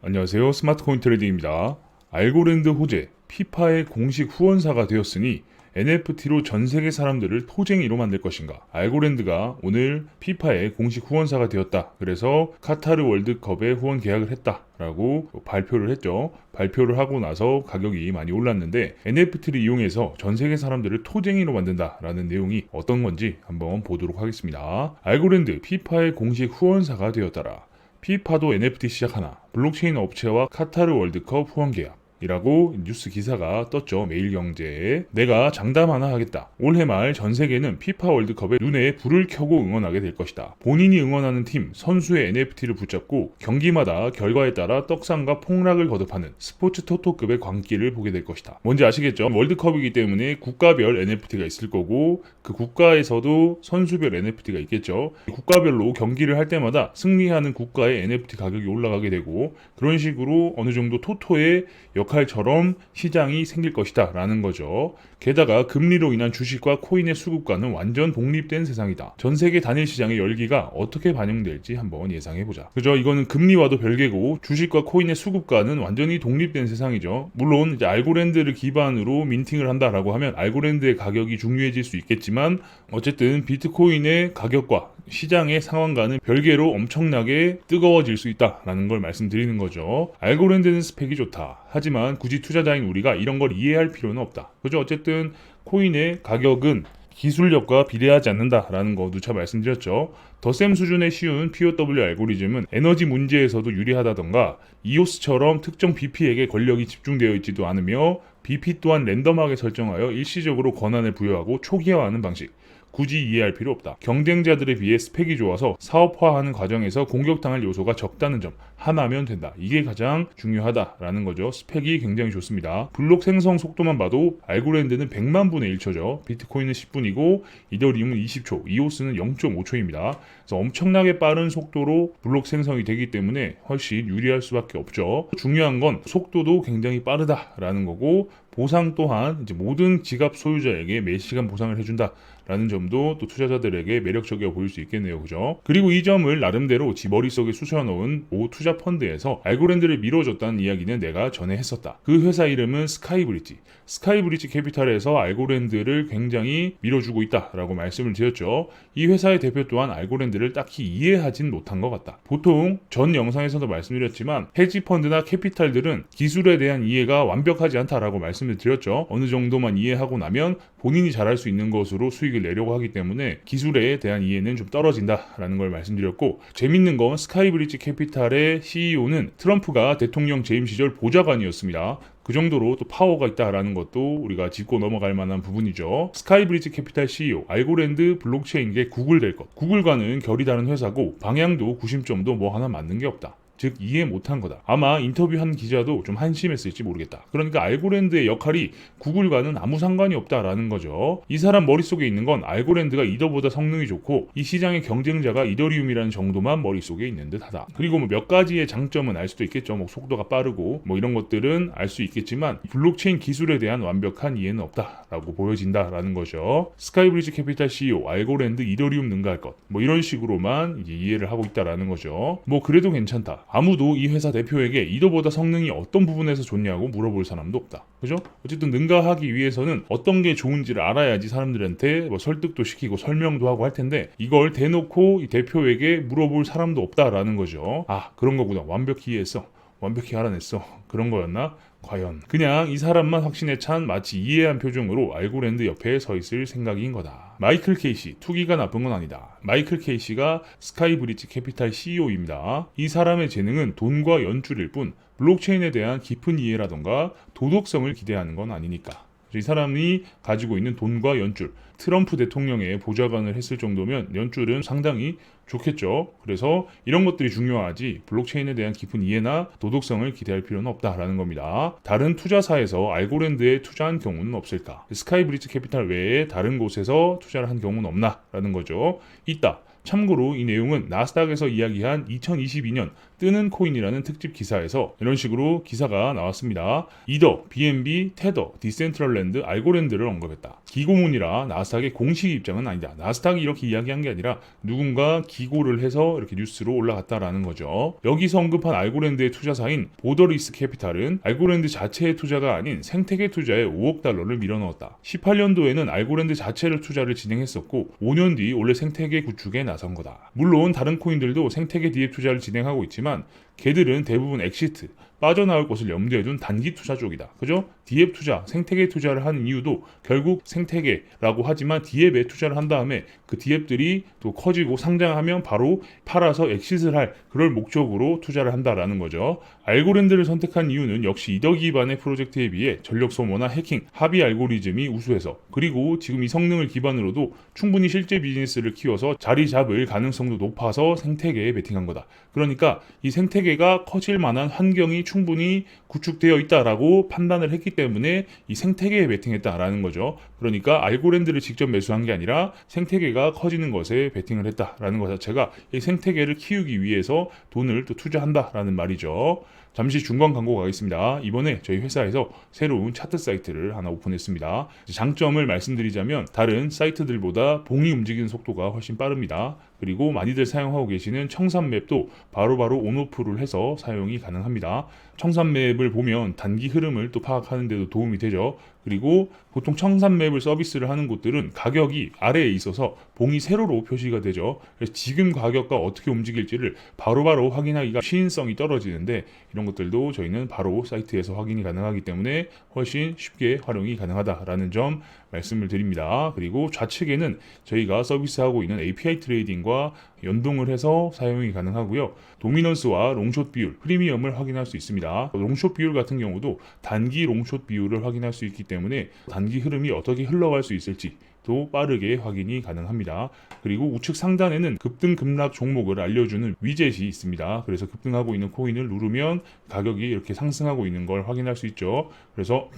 안녕하세요. 스마트코인 트레이딩입니다. 알고랜드 호재, 피파의 공식 후원사가 되었으니 NFT로 전 세계 사람들을 토쟁이로 만들 것인가? 알고랜드가 오늘 피파의 공식 후원사가 되었다. 그래서 카타르 월드컵에 후원 계약을 했다. 라고 발표를 했죠. 발표를 하고 나서 가격이 많이 올랐는데 NFT를 이용해서 전 세계 사람들을 토쟁이로 만든다라는 내용이 어떤 건지 한번 보도록 하겠습니다. 알고랜드 피파의 공식 후원사가 되었더라. 피파도 NFT 시작하나, 블록체인 업체와 카타르 월드컵 후원 계약 이라고 뉴스 기사가 떴죠. 매일경제에. 내가 장담 하나 하겠다. 올해 말 전 세계는 피파 월드컵에 눈에 불을 켜고 응원하게 될 것이다. 본인이 응원하는 팀, 선수의 NFT를 붙잡고 경기마다 결과에 따라 떡상과 폭락을 거듭하는 스포츠 토토급의 광기를 보게 될 것이다. 뭔지 아시겠죠? 월드컵이기 때문에 국가별 NFT가 있을 거고 그 국가에서도 선수별 NFT가 있겠죠. 국가별로 경기를 할 때마다 승리하는 국가의 NFT 가격이 올라가게 되고 그런 식으로 어느 정도 토토의 역할처럼 시장이 생길 것이다 라는 거죠. 게다가 금리로 인한 주식과 코인의 수급과는 완전 독립된 세상이다. 전 세계 단일 시장의 열기가 어떻게 반영될지 한번 예상해보자. 그죠? 이거는 금리와도 별개고 주식과 코인의 수급과는 완전히 독립된 세상이죠. 물론 이제 알고랜드를 기반으로 민팅을 한다라고 하면 알고랜드의 가격이 중요해질 수 있겠지만 어쨌든 비트코인의 가격과 시장의 상황과는 별개로 엄청나게 뜨거워질 수 있다라는 걸 말씀드리는 거죠. 알고랜드는 스펙이 좋다. 하지만 굳이 투자자인 우리가 이런 걸 이해할 필요는 없다. 그죠? 어쨌든 코인의 가격은 기술력과 비례하지 않는다라는 거 누차 말씀드렸죠. 더 셈 수준의 쉬운 POW 알고리즘은 에너지 문제에서도 유리하다던가 이오스처럼 특정 BP에게 권력이 집중되어 있지도 않으며 BP 또한 랜덤하게 설정하여 일시적으로 권한을 부여하고 초기화하는 방식. 굳이 이해할 필요 없다. 경쟁자들에 비해 스펙이 좋아서 사업화하는 과정에서 공격당할 요소가 적다는 점 하나면 된다. 이게 가장 중요하다라는 거죠. 스펙이 굉장히 좋습니다. 블록 생성 속도만 봐도 알고랜드는 100만 분의 1초죠. 비트코인은 10분이고 이더리움은 20초, 이오스는 0.5초입니다. 그래서 엄청나게 빠른 속도로 블록 생성이 되기 때문에 훨씬 유리할 수밖에 없죠. 중요한 건 속도도 굉장히 빠르다라는 거고 보상 또한 이제 모든 지갑 소유자에게 매시간 보상을 해준다라는 점도 또 투자자들에게 매력적이어 보일 수 있겠네요. 그죠? 그리고 이 점을 나름대로 지 머릿속에 쑤셔넣은 모 투자 펀드에서 알고랜드를 밀어줬다는 이야기는 내가 전에 했었다. 그 회사 이름은 스카이브리지. 스카이브리지 캐피탈에서 알고랜드를 굉장히 밀어주고 있다라고 말씀을 드렸죠. 이 회사의 대표 또한 알고랜드를 딱히 이해하진 못한 것 같다. 보통 전 영상에서도 말씀드렸지만 헤지펀드나 캐피탈들은 기술에 대한 이해가 완벽하지 않다라고 말씀을 드렸죠. 어느 정도만 이해하고 나면 본인이 잘할 수 있는 것으로 수익을 내려고 하기 때문에 기술에 대한 이해는 좀 떨어진다라는 걸 말씀드렸고 재밌는 건 스카이브리지 캐피탈의 CEO는 트럼프가 대통령 재임 시절 보좌관이었습니다. 그 정도로 또 파워가 있다라는 것도 우리가 짚고 넘어갈 만한 부분이죠. 스카이브리지 캐피탈 CEO, 알고랜드 블록체인계 구글 될 것. 구글과는 결이 다른 회사고 방향도 구심점도 뭐 하나 맞는 게 없다. 즉 이해 못한 거다. 아마 인터뷰한 기자도 좀 한심했을지 모르겠다. 그러니까 알고랜드의 역할이 구글과는 아무 상관이 없다라는 거죠. 이 사람 머릿속에 있는 건 알고랜드가 이더보다 성능이 좋고 이 시장의 경쟁자가 이더리움이라는 정도만 머릿속에 있는 듯하다. 그리고 뭐 몇 가지의 장점은 알 수도 있겠죠. 뭐 속도가 빠르고 뭐 이런 것들은 알 수 있겠지만 블록체인 기술에 대한 완벽한 이해는 없다라고 보여진다라는 거죠. 스카이브리지 캐피탈 CEO, 알고랜드 이더리움 능가할 것. 뭐 이런 식으로만 이제 이해를 하고 있다라는 거죠. 뭐 그래도 괜찮다. 아무도 이 회사 대표에게 이더보다 성능이 어떤 부분에서 좋냐고 물어볼 사람도 없다. 그죠? 어쨌든 능가하기 위해서는 어떤 게 좋은지를 알아야지 사람들한테 뭐 설득도 시키고 설명도 하고 할 텐데 이걸 대놓고 이 대표에게 물어볼 사람도 없다라는 거죠. 아, 그런 거구나. 완벽히 이해했어. 완벽히 알아냈어. 그런 거였나? 과연 그냥 이 사람만 확신에 찬 마치 이해한 표정으로 알고랜드 옆에 서 있을 생각인 거다. 마이클 케이시, 투기가 나쁜 건 아니다. 마이클 케이시가 스카이브리지 캐피탈 CEO입니다. 이 사람의 재능은 돈과 연줄일 뿐 블록체인에 대한 깊은 이해라던가 도덕성을 기대하는 건 아니니까. 이 사람이 가지고 있는 돈과 연줄, 트럼프 대통령의 보좌관을 했을 정도면 연줄은 상당히 좋겠죠. 그래서 이런 것들이 중요하지 블록체인에 대한 깊은 이해나 도덕성을 기대할 필요는 없다라는 겁니다. 다른 투자사에서 알고랜드에 투자한 경우는 없을까? 스카이브리지 캐피탈 외에 다른 곳에서 투자를 한 경우는 없나? 라는 거죠. 있다. 참고로 이 내용은 나스닥에서 이야기한 2022년 뜨는 코인이라는 특집 기사에서 이런 식으로 기사가 나왔습니다. 이더, BNB, 테더, 디센트럴랜드, 알고랜드를 언급했다. 기고문이라 나스닥의 공식 입장은 아니다. 나스닥이 이렇게 이야기한 게 아니라 누군가 기고를 해서 이렇게 뉴스로 올라갔다라는 거죠. 여기서 언급한 알고랜드의 투자사인 보더리스 캐피탈은 알고랜드 자체의 투자가 아닌 생태계 투자에 5억 달러를 밀어넣었다. 18년도에는 알고랜드 자체를 투자를 진행했었고 5년 뒤 원래 생태계 구축에 나선 거다. 물론 다른 코인들도 생태계 디앱 투자를 진행하고 있지만 걔들은 대부분 엑시트, 빠져나올 것을 염두에 둔 단기 투자 쪽이다. 그죠? 디앱 투자, 생태계 투자를 하는 이유도 결국 생태계라고 하지만 디앱에 투자를 한 다음에 그 디앱들이 또 커지고 상장하면 바로 팔아서 엑시트를 할 그럴 목적으로 투자를 한다라는 거죠. 알고랜드를 선택한 이유는 역시 이더 기반의 프로젝트에 비해 전력 소모나 해킹, 합의 알고리즘이 우수해서 그리고 지금 이 성능을 기반으로도 충분히 실제 비즈니스를 키워서 자리 잡을 가능성도 높아서 생태계에 베팅한 거다. 그러니까 이 생태계가 커질 만한 환경이 충분히 구축되어 있다라고 판단을 했기 때문에 이 생태계에 베팅했다라는 거죠. 그러니까 알고랜드를 직접 매수한 게 아니라 생태계가 커지는 것에 베팅을 했다라는 것 자체가 이 생태계를 키우기 위해서 돈을 또 투자한다라는 말이죠. 잠시 중간 광고 가겠습니다. 이번에 저희 회사에서 새로운 차트 사이트를 하나 오픈했습니다. 장점을 말씀드리자면 다른 사이트들보다 봉이 움직이는 속도가 훨씬 빠릅니다. 그리고 많이들 사용하고 계시는 청산맵도 바로바로 온오프를 해서 사용이 가능합니다. 청산맵을 보면 단기 흐름을 또 파악하는 데도 도움이 되죠. 그리고 보통 청산맵을 서비스를 하는 곳들은 가격이 아래에 있어서 봉이 세로로 표시가 되죠. 그래서 지금 가격과 어떻게 움직일지를 바로바로 확인하기가 시인성이 떨어지는데 이런 것들도 저희는 바로 사이트에서 확인이 가능하기 때문에 훨씬 쉽게 활용이 가능하다라는 점 말씀을 드립니다. 그리고 좌측에는 저희가 서비스하고 있는 API 트레이딩과 연동을 해서 사용이 가능하고요. 도미넌스와 롱숏 비율, 프리미엄을 확인할 수 있습니다. 롱숏 비율 같은 경우도 단기 롱숏 비율을 확인할 수 있기 때문에 단기 흐름이 어떻게 흘러갈 수 있을지 또 빠르게 확인이 가능합니다. 그리고 우측 상단에는 급등 급락 종목을 알려주는 위젯이 있습니다. 그래서 급등하고 있는 코인을 누르면 가격이 이렇게 상승하고 있는 걸 확인할 수 있죠. 그래서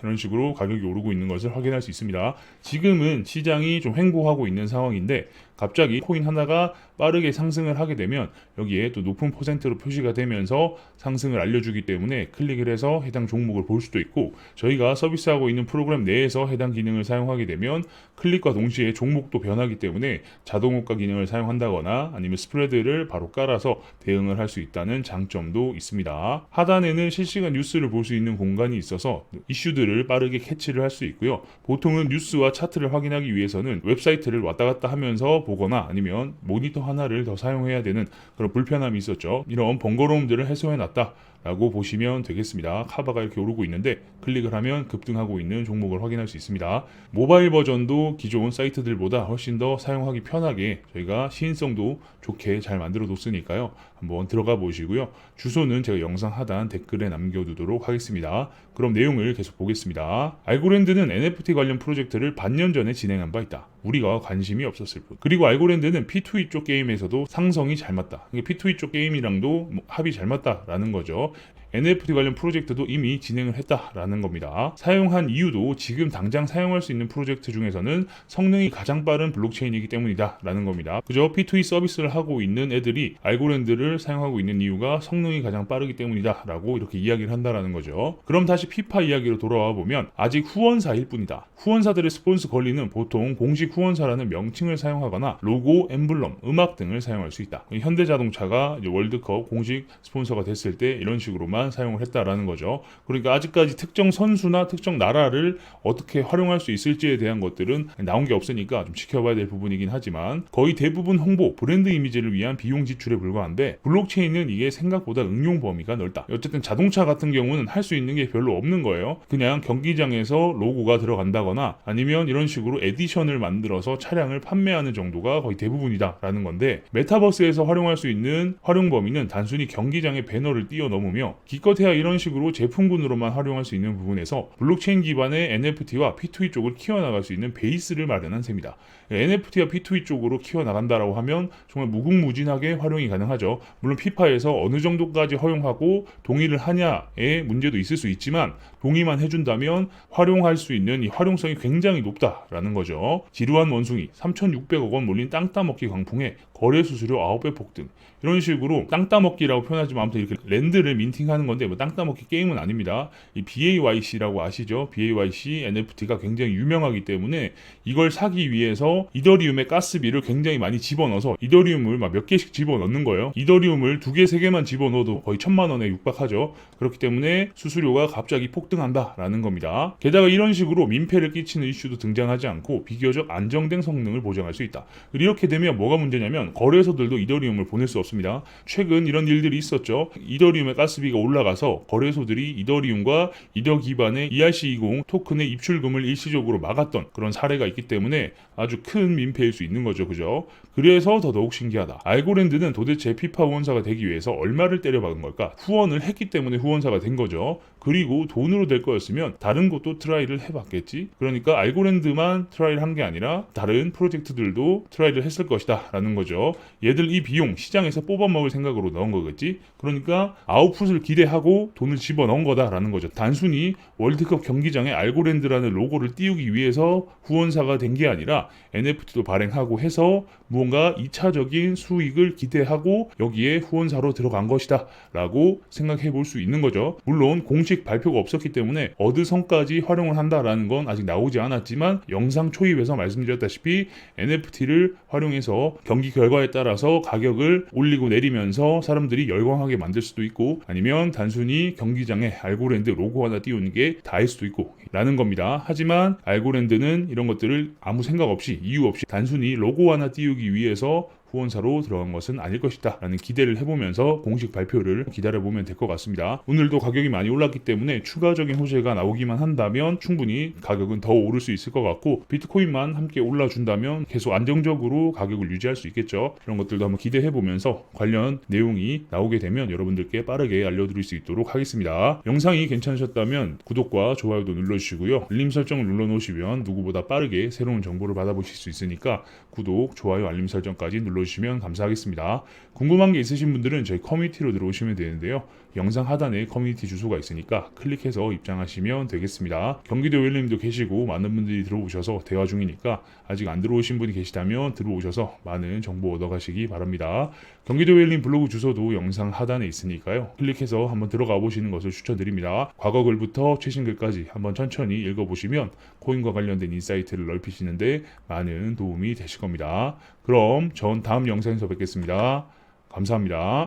이런 식으로 가격이 오르고 있는 것을 확인할 수 있습니다. 지금은 시장이 좀 횡보하고 있는 상황인데 갑자기 코인 하나가 빠르게 상승을 하게 되면 여기에 또 높은 퍼센트로 표시가 되면서 상승을 알려주기 때문에 클릭을 해서 해당 종목을 볼 수도 있고 저희가 서비스하고 있는 프로그램 내에서 해당 기능을 사용하게 되면 클릭과 동시에 종목도 변하기 때문에 자동 호가 기능을 사용한다거나 아니면 스프레드를 바로 깔아서 대응을 할 수 있다는 장점도 있습니다. 하단에는 실시간 뉴스를 볼 수 있는 공간이 있어서 이슈들을 빠르게 캐치를 할 수 있고요. 보통은 뉴스와 차트를 확인하기 위해서는 웹사이트를 왔다 갔다 하면서 보거나 아니면 모니터 하나를 더 사용해야 되는 그런 불편함이 있었죠. 이런 번거로움들을 해소해놨다 라고 보시면 되겠습니다. 카바가 이렇게 오르고 있는데 클릭을 하면 급등하고 있는 종목을 확인할 수 있습니다. 모바일 버전도 기존 사이트들보다 훨씬 더 사용하기 편하게 저희가 시인성도 좋게 잘 만들어 뒀으니까요. 한번 들어가 보시고요. 주소는 제가 영상 하단 댓글에 남겨두도록 하겠습니다. 그럼 내용을 계속 보겠습니다. 알고랜드는 NFT 관련 프로젝트를 반년 전에 진행한 바 있다. 우리가 관심이 없었을 뿐. 그리고 알고랜드는 P2E 쪽 게임에서도 상성이 잘 맞다. P2E 쪽 게임이랑도 합이 잘 맞다라는 거죠. NFT 관련 프로젝트도 이미 진행을 했다라는 겁니다. 사용한 이유도 지금 당장 사용할 수 있는 프로젝트 중에서는 성능이 가장 빠른 블록체인이기 때문이다 라는 겁니다. 그저 P2E 서비스를 하고 있는 애들이 알고랜드를 사용하고 있는 이유가 성능이 가장 빠르기 때문이다 라고 이렇게 이야기를 한다라는 거죠. 그럼 다시 피파 이야기로 돌아와 보면 아직 후원사일 뿐이다. 후원사들의 스폰서 권리는 보통 공식 후원사라는 명칭을 사용하거나 로고, 엠블럼, 음악 등을 사용할 수 있다. 현대자동차가 월드컵 공식 스폰서가 됐을 때 이런 식으로만 사용을 했다라는 거죠. 그러니까 아직까지 특정 선수나 특정 나라를 어떻게 활용할 수 있을지에 대한 것들은 나온 게 없으니까 좀 지켜봐야 될 부분이긴 하지만 거의 대부분 홍보, 브랜드 이미지를 위한 비용 지출에 불과한데 블록체인은 이게 생각보다 응용 범위가 넓다. 어쨌든 자동차 같은 경우는 할 수 있는 게 별로 없는 거예요. 그냥 경기장에서 로고가 들어간다거나 아니면 이런 식으로 에디션을 만들어서 차량을 판매하는 정도가 거의 대부분이다라는 건데 메타버스에서 활용할 수 있는 활용 범위는 단순히 경기장에 배너를 뛰어넘으며 기껏해야 이런 식으로 제품군으로만 활용할 수 있는 부분에서 블록체인 기반의 NFT와 P2E 쪽을 키워나갈 수 있는 베이스를 마련한 셈이다. NFT와 P2E 쪽으로 키워나간다라고 하면 정말 무궁무진하게 활용이 가능하죠. 물론 피파에서 어느 정도까지 허용하고 동의를 하냐의 문제도 있을 수 있지만 동의만 해준다면 활용할 수 있는 이 활용성이 굉장히 높다라는 거죠. 지루한 원숭이 3,600억 원 몰린 땅 따먹기 광풍에 거래 수수료 9배 폭등 이런 식으로 땅 따먹기라고 표현하지만 아무튼 이렇게 랜드를 민팅하는 하는 건데 뭐 땅 따먹기 게임은 아닙니다. 이 BAYC라고 아시죠? BAYC NFT가 굉장히 유명하기 때문에 이걸 사기 위해서 이더리움의 가스비를 굉장히 많이 집어넣어서 이더리움을 막 몇 개씩 집어넣는 거예요. 이더리움을 2개, 3개만 집어넣어도 거의 1000만 원에 육박하죠. 그렇기 때문에 수수료가 갑자기 폭등한다라는 겁니다. 게다가 이런 식으로 민폐를 끼치는 이슈도 등장하지 않고 비교적 안정된 성능을 보장할 수 있다. 이렇게 되면 뭐가 문제냐면 거래소들도 이더리움을 보낼 수 없습니다. 최근 이런 일들이 있었죠. 이더리움의 가스비가 올라가서 거래소들이 이더리움과 이더 기반의 ERC20 토큰의 입출금을 일시적으로 막았던 그런 사례가 있기 때문에 아주 큰 민폐일 수 있는 거죠. 그죠? 그래서 더더욱 신기하다. 알고랜드는 도대체 피파 후원사가 되기 위해서 얼마를 때려박은 걸까? 후원을 했기 때문에 후원사가 된 거죠. 그리고 돈으로 될 거였으면 다른 곳도 트라이를 해봤겠지. 그러니까 알고랜드만 트라이를 한 게 아니라 다른 프로젝트들도 트라이를 했을 것이다 라는 거죠. 얘들 이 비용 시장에서 뽑아먹을 생각으로 넣은 거겠지. 그러니까 아웃풋을 기대하고 돈을 집어넣은 거다라는 거죠. 단순히 월드컵 경기장에 알고랜드라는 로고를 띄우기 위해서 후원사가 된 게 아니라 NFT도 발행하고 해서 무언가 2차적인 수익을 기대하고 여기에 후원사로 들어간 것이다 라고 생각해 볼 수 있는 거죠. 물론 공식 발표가 없었기 때문에 어디선까지 활용을 한다라는 건 아직 나오지 않았지만 영상 초입에서 말씀드렸다시피 NFT를 활용해서 경기 결과에 따라서 가격을 올리고 내리면서 사람들이 열광하게 만들 수도 있고 아니면 단순히 경기장에 알고랜드 로고 하나 띄우는 게 다일 수도 있고 라는 겁니다. 하지만 알고랜드는 이런 것들을 아무 생각 없이 이유 없이 단순히 로고 하나 띄우기 위해서 후원사로 들어간 것은 아닐 것이다 라는 기대를 해보면서 공식 발표를 기다려보면 될 것 같습니다. 오늘도 가격이 많이 올랐기 때문에 추가적인 호재가 나오기만 한다면 충분히 가격은 더 오를 수 있을 것 같고 비트코인만 함께 올라준다면 계속 안정적으로 가격을 유지할 수 있겠죠. 이런 것들도 한번 기대해보면서 관련 내용이 나오게 되면 여러분들께 빠르게 알려드릴 수 있도록 하겠습니다. 영상이 괜찮으셨다면 구독과 좋아요도 눌러주시고요. 알림 설정을 눌러놓으시면 누구보다 빠르게 새로운 정보를 받아보실 수 있으니까 구독, 좋아요, 알림 설정까지 눌러주시면 감사하겠습니다. 궁금한 게 있으신 분들은 저희 커뮤니티로 들어오시면 되는데요. 영상 하단에 커뮤니티 주소가 있으니까 클릭해서 입장하시면 되겠습니다. 경기도 웰님도 계시고 많은 분들이 들어오셔서 대화 중이니까 아직 안 들어오신 분이 계시다면 들어오셔서 많은 정보 얻어가시기 바랍니다. 경기도 웰님 블로그 주소도 영상 하단에 있으니까요. 클릭해서 한번 들어가 보시는 것을 추천드립니다. 과거 글부터 최신 글까지 한번 천천히 읽어보시면 코인과 관련된 인사이트를 넓히시는데 많은 도움이 되실 겁니다. 그럼 전 다음 영상에서 뵙겠습니다. 감사합니다.